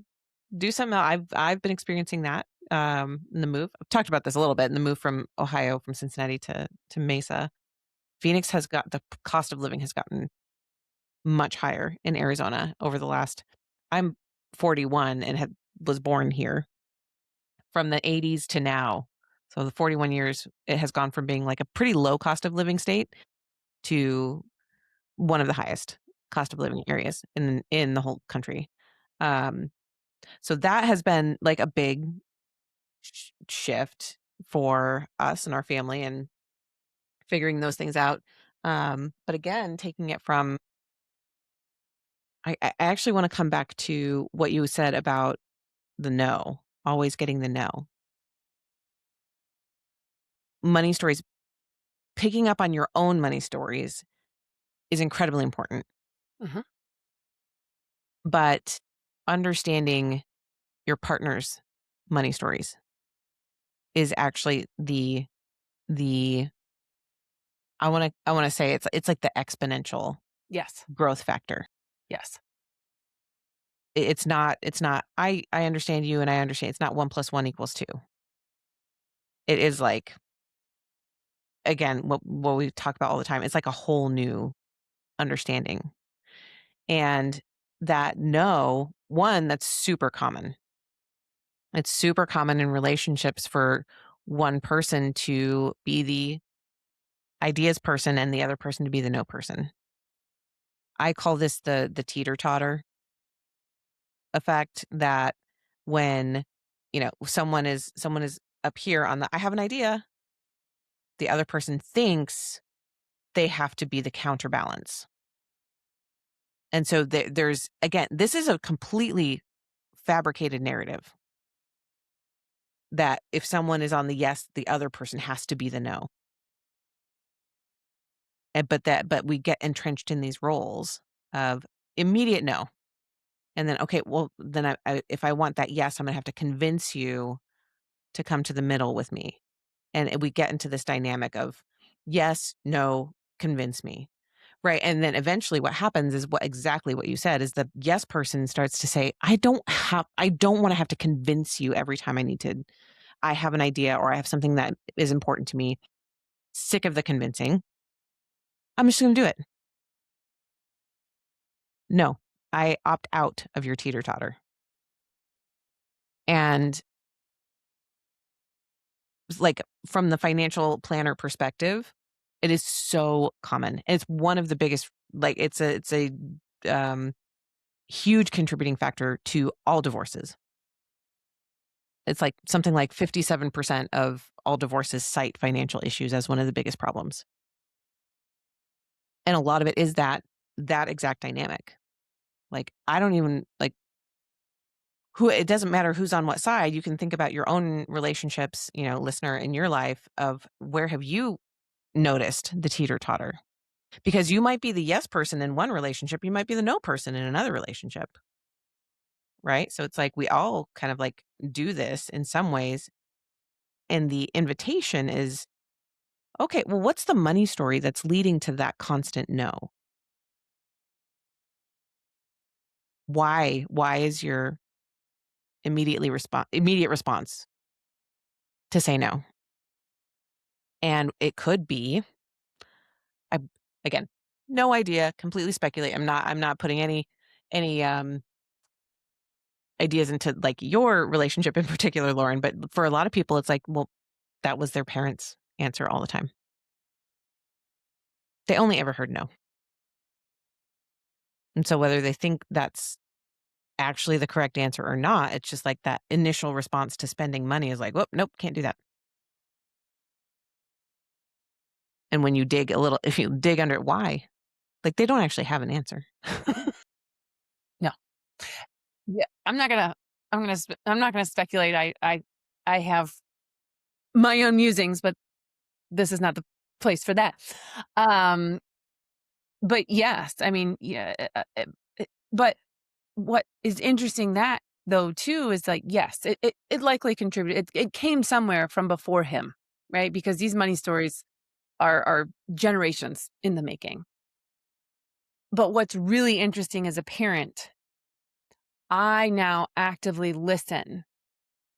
do something else. I've been experiencing that in the move. I've talked about this a little bit in the move from Ohio, from Cincinnati to Mesa. Phoenix has got the cost of living has gotten much higher in Arizona over the last. I'm 41 and was born here from the 80s to now. So the 41 years, it has gone from being like a pretty low cost of living state to one of the highest cost of living areas in the whole country. Um, so that has been like a big shift for us and our family and figuring those things out. But again, taking it from, I actually want to come back to what you said about the no, always getting the no. Money stories, picking up on your own money stories is incredibly important, Mhm. but understanding your partner's money stories is actually the I want to say it's like the exponential Yes. growth factor. Yes. It's not I understand you and I understand it's not 1 plus 1 equals 2. It is like, again, what we talk about all the time. It's like a whole new understanding. And that no, one, that's super common. It's super common in relationships for one person to be the ideas person and the other person to be the no person. I call this the teeter-totter effect, that when, someone is up here on the I have an idea, the other person thinks they have to be the counterbalance. And so there's, again, this is a completely fabricated narrative that if someone is on the yes, the other person has to be the no. But we get entrenched in these roles of immediate no. And then, okay, well, then if I want that yes, I'm gonna have to convince you to come to the middle with me. And we get into this dynamic of yes, no, convince me. Right. And then eventually what happens is exactly what you said is the yes person starts to say, I don't want to have to convince you every time I have an idea or I have something that is important to me. Sick of the convincing. I'm just gonna do it. No, I opt out of your teeter totter. And like from the financial planner perspective, it is so common. It's one of the biggest, like it's a um, huge contributing factor to all divorces. It's like something like 57% of all divorces cite financial issues as one of the biggest problems. And a lot of it is that exact dynamic. Like I don't even like who it doesn't matter who's on what side. You can think about your own relationships, listener in your life of where have you noticed the teeter totter? Because you might be the yes person in one relationship, you might be the no person in another relationship, right? So it's like we all kind of like do this in some ways. And the invitation is, okay, well, what's the money story that's leading to that constant no? Why is your immediate response to say no? And it could be, I again, no idea, completely speculate. I'm not putting any ideas into like your relationship in particular, Lauren, but for a lot of people, it's like, well, that was their parents' answer all the time. They only ever heard no. And so whether they think that's actually the correct answer or not, it's just like that initial response to spending money is like, "Whoop, nope, can't do that." And when you dig a little if you dig under it, why? Like, they don't actually have an answer. No. Yeah, I'm not gonna speculate. I have my own musings, but this is not the place for that. Um, but yes, I mean, yeah, but what is interesting that though too is like, yes, it likely contributed. It came somewhere from before him, right? Because these money stories are generations in the making. But what's really interesting as a parent, I now actively listen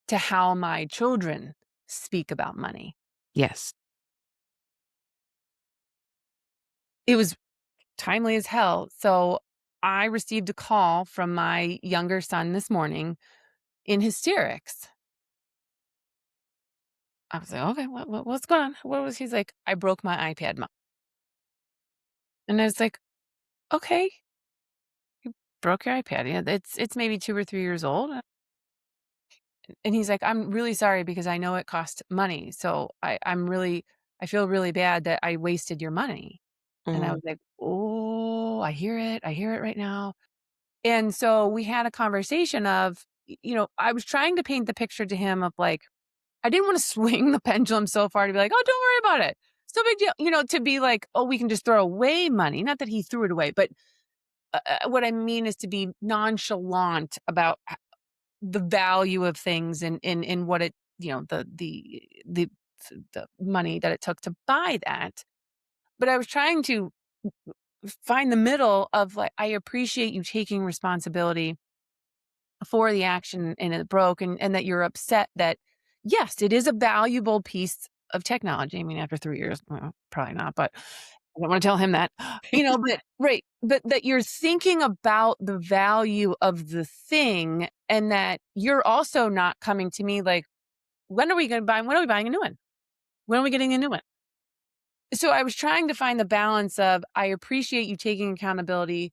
to how my children speak about money. Yes. It was timely as hell. So I received a call from my younger son this morning in hysterics. I was like, okay, what's going on? What was he's like, I broke my iPad, mom. And I was like, okay, you broke your iPad. Yeah, it's maybe 2 or 3 years old. And he's like, I'm really sorry because I know it cost money. So I feel really bad that I wasted your money. And I Mhm. was like, oh, I hear it. I hear it right now. And so we had a conversation of, I was trying to paint the picture to him of like, I didn't want to swing the pendulum so far to be like, oh, don't worry about it. It's no big deal. To be like, oh, we can just throw away money. Not that he threw it away, but what I mean is to be nonchalant about the value of things and what it, the money that it took to buy that. But I was trying to find the middle of like, I appreciate you taking responsibility for the action and it broke and that you're upset that yes, it is a valuable piece of technology. I mean, after 3 years, well, probably not, but I don't want to tell him that, but right. But that you're thinking about the value of the thing and that you're also not coming to me like, when are we buying a new one? When are we getting a new one? So I was trying to find the balance of I appreciate you taking accountability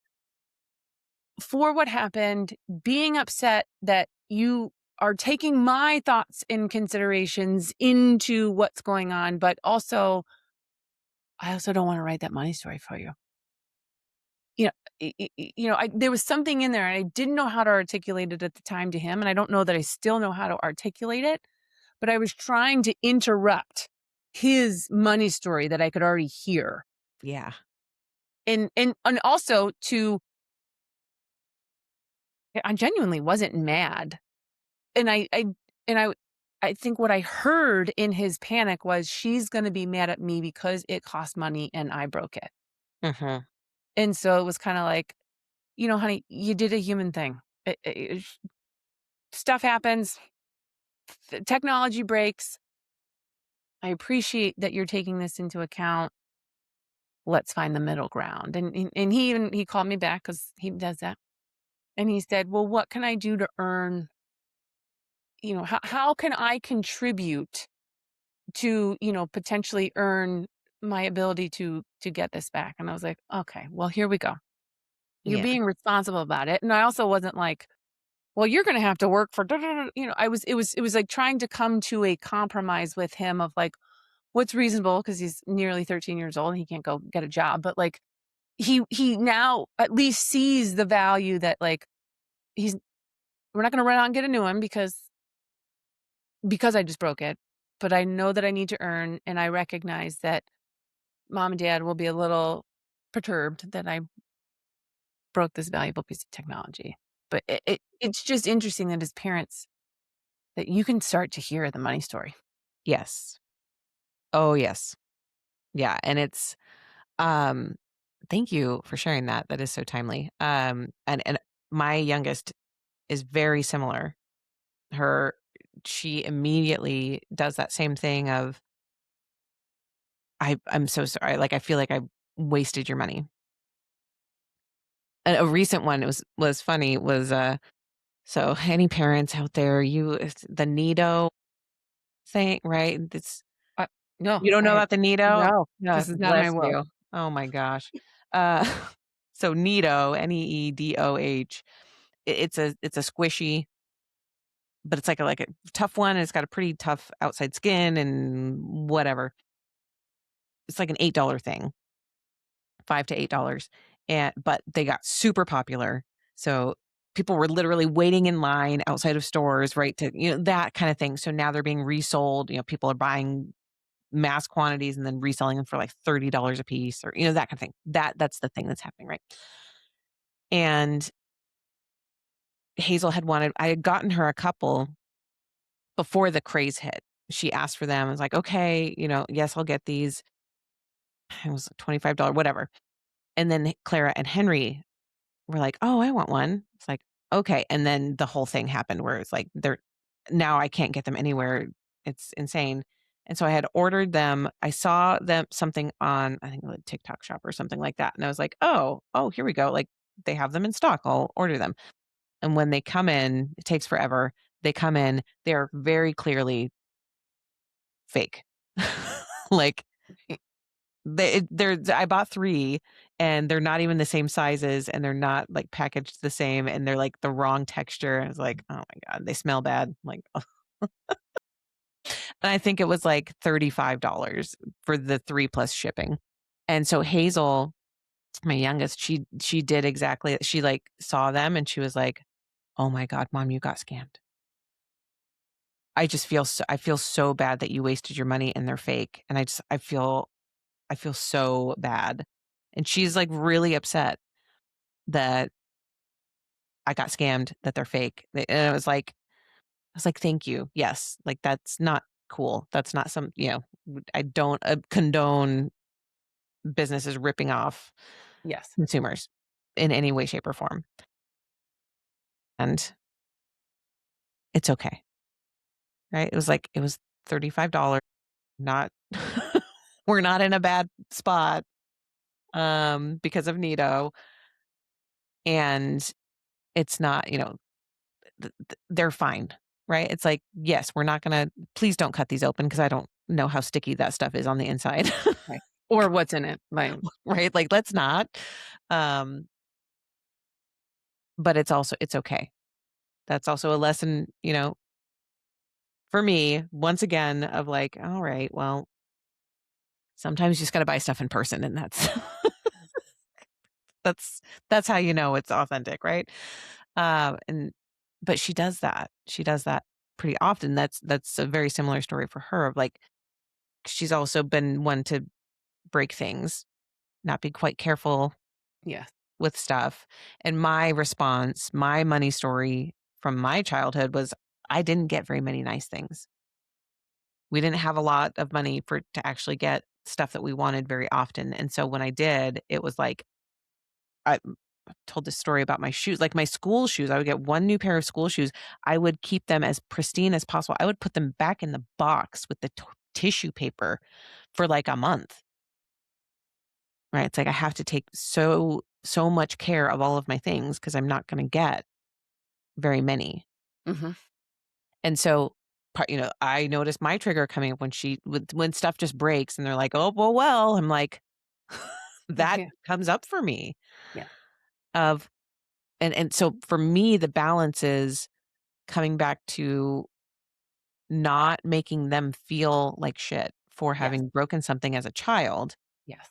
for what happened, being upset that you are taking my thoughts and considerations into what's going on, but also, I also don't want to write that money story for you. there was something in there and I didn't know how to articulate it at the time to him. And I don't know that I still know how to articulate it, but I was trying to interrupt his money story that I could already hear. Yeah. And also to, I genuinely wasn't mad. And I think what I heard in his panic was she's going to be mad at me because it cost money and I broke it. Hmm. And so it was kind of like, honey, you did a human thing. Stuff happens, technology breaks. I appreciate that you're taking this into account. Let's find the middle ground. And he called me back because he does that. And he said, well, what can I do to earn, how can I contribute to, potentially earn my ability to get this back? And I was like, okay, well, here we go. You're Yeah. being responsible about it. And I also wasn't like, well, you're going to have to work for, da, da, da," it was like trying to come to a compromise with him of like, what's reasonable because he's nearly 13 years old and he can't go get a job. But like, he now at least sees the value that like, he's, we're not going to run out and get a new one because I just broke it. But I know that I need to earn, and I recognize that mom and dad will be a little perturbed that I broke this valuable piece of technology. But it's just interesting that as parents, that you can start to hear the money story. Yes. Oh, yes. Yeah. And it's, um, thank you for sharing that. That is so timely. And my youngest is very similar. Her, she immediately does that same thing of, I'm so sorry. Like, I feel like I wasted your money. A recent one, was funny, was, so any parents out there, it's the Nido thing, right? It's Uh, no, You don't know I about the Nido? no, Yeah, this is not my bless world. you. Oh my gosh. Uh, so Nido, Needoh, it's a squishy, but it's like a tough one, and it's got a pretty tough outside skin and whatever. It's like an $8 thing, 5 to $8, but they got super popular, so people were literally waiting in line outside of stores, right, to that kinda thing, so now they're being resold, people are buying mass quantities and then reselling them for like $30 a piece, or that kind of thing. That's the thing that's happening, right? And I had gotten her a couple before the craze hit. She asked for them. I was like, okay, yes, I'll get these. It was $25, whatever. And then Clara and Henry were like, oh, I want one. It's like, okay. And then the whole thing happened where it's like now I can't get them anywhere. It's insane. And so I had ordered them. I saw them something on, I think, like TikTok shop or something like that. And I was like, oh, here we go. Like, they have them in stock. I'll order them. And when they come in, it takes forever. They come in, they're very clearly fake. Like, I bought 3, and they're not even the same sizes, and they're not, like, packaged the same, and they're, like, the wrong texture. I was like, "Oh my god, they smell bad." Like, ugh. And I think it was, like, $35 for the 3 plus shipping. And so Hazel, my youngest, she did exactly, she, like, saw them, and she was like, "Oh my god, mom, you got scammed. I feel so bad that you wasted your money and they're fake." And I feel so bad. And she's, like, really upset that I got scammed, that they're fake. And I was like, "Thank you. Yes, like, that's not cool. That's not I don't, condone businesses ripping off Yes. consumers in any way, shape, or form, and it's okay." Right? It was $35, not we're not in a bad spot, because of Nido, and it's not, they're fine, right? It's like, yes, we're not gonna, please don't cut these open because I don't know how sticky that stuff is on the inside, Right. Or what's in it. Like, right? Like, let's not. Um, but it's okay. That's also a lesson, for me, once again, of like, all right, well, sometimes you just got to buy stuff in person, and that's That's how you know it's authentic, right? And but she does that. She does that pretty often. That's a very similar story for her of like she's also been one to break things, not be quite careful Yes. with stuff. And my response, my money story from my childhood was I didn't get very many nice things. We didn't have a lot of money for to actually get stuff that we wanted very often. And so when I did, it was like I told this story about my shoes, like my school shoes. I would get one new pair of school shoes. I would keep them as pristine as possible. I would put them back in the box with the tissue paper for like a month. Right? It's like I have to take so much care of all of my things because I'm not going to get very many. Hmm. And so, I noticed my trigger coming up when when stuff just breaks and they're like, "Oh, well." I'm like, that Yeah. comes up for me Yeah. of and so for me, the balance is coming back to not making them feel like shit for Yes. having broken something as a child, Yes.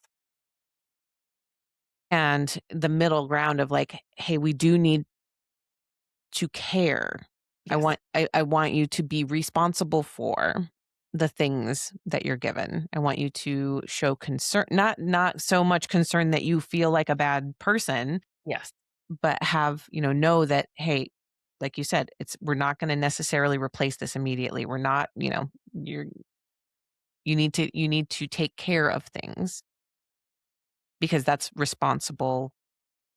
and the middle ground of like, "Hey, we do need to care. Yes. I want you to be responsible for the things that you're given. I want you to show concern, not so much concern that you feel like a bad person, Yes. but have, know that, hey, like you said, we're not going to necessarily replace this immediately. We're not, you need to take care of things because that's responsible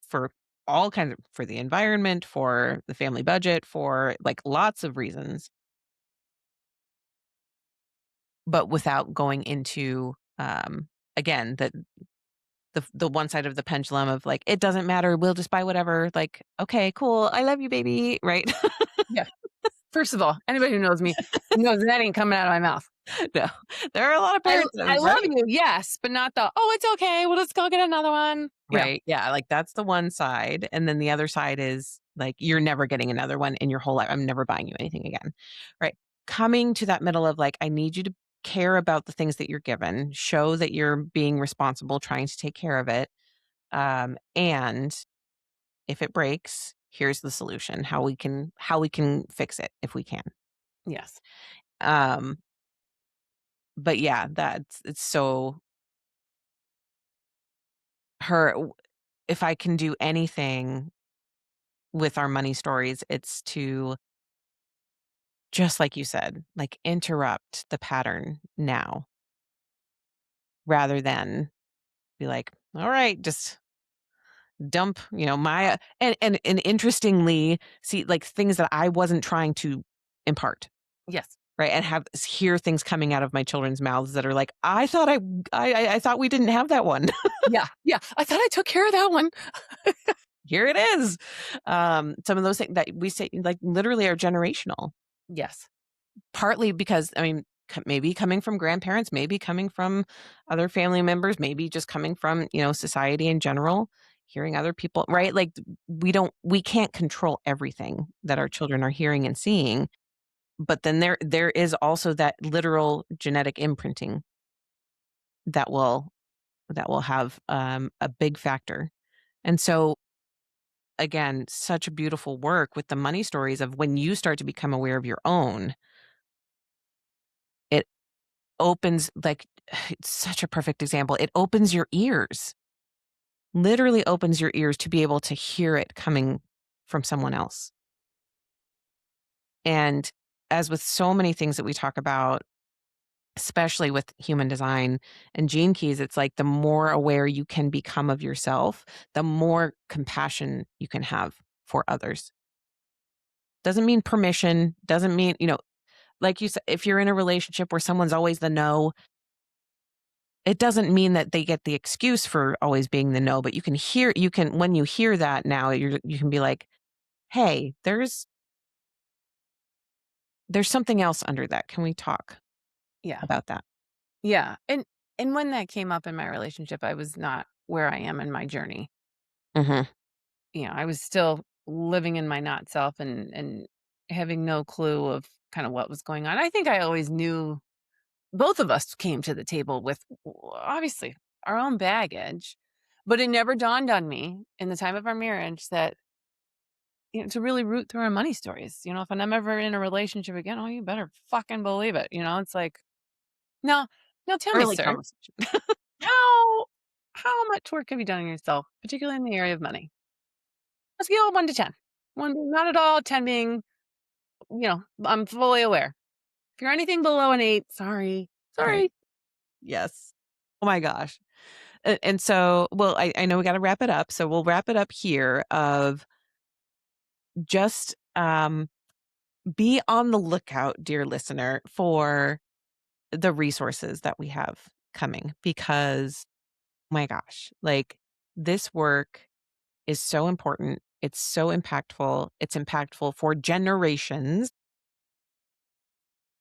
for all kinds of for the environment, for the family budget, for like lots of reasons, but without going into again the one side of the pendulum of like it doesn't matter, we'll just buy whatever. Like, okay, cool, I love you, baby, right? Yeah. First of all, anybody who knows me knows that ain't coming out of my mouth. No, there are a lot of parents that I love right. you, yes, but not the, "Oh, it's okay, we'll just go get another one." Yeah. Right. Yeah. Like that's the one side. And then the other side is like, you're never getting another one in your whole life. I'm never buying you anything again. Right. Coming to that middle of like, I need you to care about the things that you're given, show that you're being responsible, trying to take care of it. And if it breaks, here's the solution, how we can fix it if we can. Yes. Um, but yeah, it's so her if I can do anything with our money stories, it's to just like you said, like, interrupt the pattern now rather than be like, "All right, just dump," my and interestingly, see, like, things that I wasn't trying to impart, Yes. right? And hear things coming out of my children's mouths that are like, "I thought I thought we didn't have that one. Yeah. Yeah. I thought I took care of that one. Here it is." Some of those things that we say, like, literally are generational. Yes. Partly because, I mean, maybe coming from grandparents, maybe coming from other family members, maybe just coming from, society in general, hearing other people, right? Like we can't control everything that our children are hearing and seeing, but then there is also that literal genetic imprinting that will have a big factor. And so again, such a beautiful work with the money stories of when you start to become aware of your own, it opens like it's such a perfect example. It opens your ears, literally opens your ears to be able to hear it coming from someone else. And as with so many things that we talk about, especially with human design and gene keys, it's like the more aware you can become of yourself, the more compassion you can have for others. Doesn't mean permission, doesn't mean, like you said, if you're in a relationship where someone's always the no, it doesn't mean that they get the excuse for always being the no, but you can when you hear that now, you can be like, "Hey, there's something else under that. Can we talk Yeah. about that?" Yeah. And when that came up in my relationship, I was not where I am in my journey. Mhm. I was still living in my not self and having no clue of kind of what was going on. I think I always knew both of us came to the table with obviously our own baggage, But it never dawned on me in the time of our marriage that, to really root through our money stories. If I'm ever in a relationship again, oh, you better fucking believe it. It's like, no, no, tell me, Early sir, conversation. how how much work have you done on yourself, particularly in the area of money? A scale of 1 to 10. 1 not at all, 10 being, I'm fully aware. If you're anything below an 8, sorry. Right. Sorry. Yes. Oh my gosh. And so, well, I know we got to wrap it up. So we'll wrap it up here of just be on the lookout, dear listener, for the resources that we have coming because, my gosh, like this work is so important. It's so impactful. It's impactful for generations,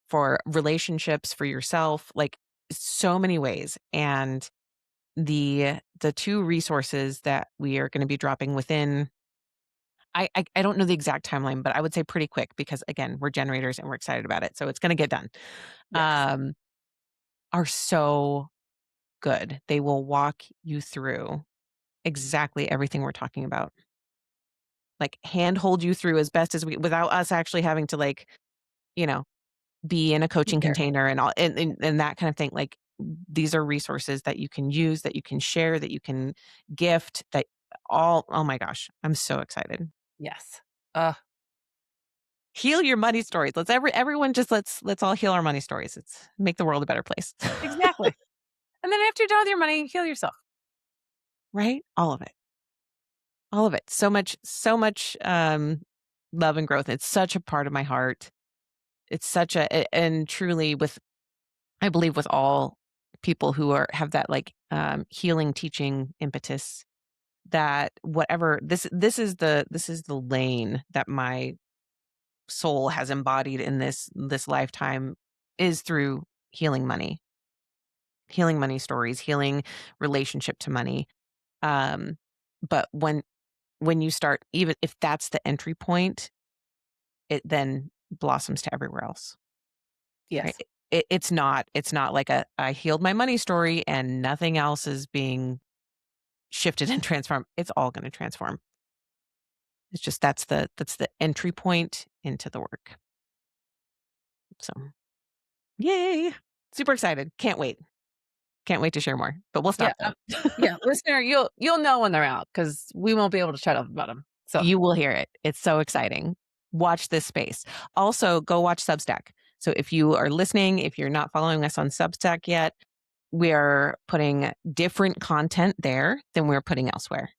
for relationships, for yourself, like so many ways. And the two resources that we are going to be dropping within I don't know the exact timeline, but I would say pretty quick because again, we're generators and we're excited about it. So it's going to get done. Yes. Um, are so good. They will walk you through exactly everything we're talking about. Like handhold you through as best as we without us actually having to like, you know, be in a Be coaching there. container and all and that kind of thing. Like these are resources that you can use, that you can share, that you can gift, that all oh my gosh, I'm so excited. Yes. Uh, Heal your money stories. Everyone just let's all heal our money stories. It's make the world a better place. exactly. And then after you're done with your money, heal yourself. Right? All of it. All of it. So much love and growth. It's such a part of my heart. It's such and truly with I believe with all people who are have that like healing teaching impetus that whatever this is the lane that my soul has embodied in this lifetime is through healing money stories, healing relationship to money. Um, but when you start, even if that's the entry point, it then blossoms to everywhere else, right? Yes. It's not like a I healed my money story and nothing else is being shifted and transformed. It's all going to transform. It's just that's the entry point into the work. So yay! Super excited. Can't wait. Can't wait to share more. But we'll Yeah. stop there. Yeah. Listener, you'll know when they're out because we won't be able to shut up about them. So You will hear it. It's so exciting. Watch this space. Also, go watch Substack. So if you are listening, if you're not following us on Substack yet, we are putting different content there than we're putting elsewhere.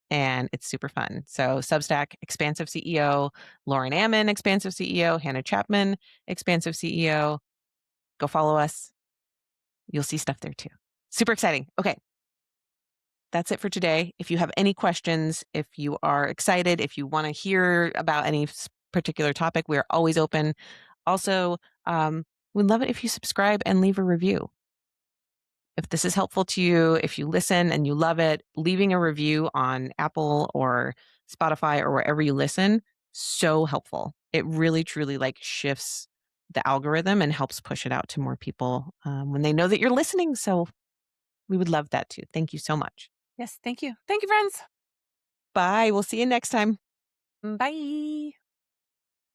And it's super fun. So Substack, Expansive CEO, Lauren Ammon, Expansive CEO, Hannah Chapman, Expansive CEO. Go follow us. You'll see stuff there too. Super exciting. Okay. That's it for today. If you have any questions, if you are excited, if you want to hear about any particular topic, we're always open. Also, we'd love it if you subscribe and leave a review. If this is helpful to you, if you listen and you love it, leaving a review on Apple or Spotify or wherever you listen, so helpful. It really, truly like shifts the algorithm and helps push it out to more people when they know that you're listening. So we would love that too. Thank you so much. yes, thank you. Thank you, friends. Bye. We'll see you next time. Bye.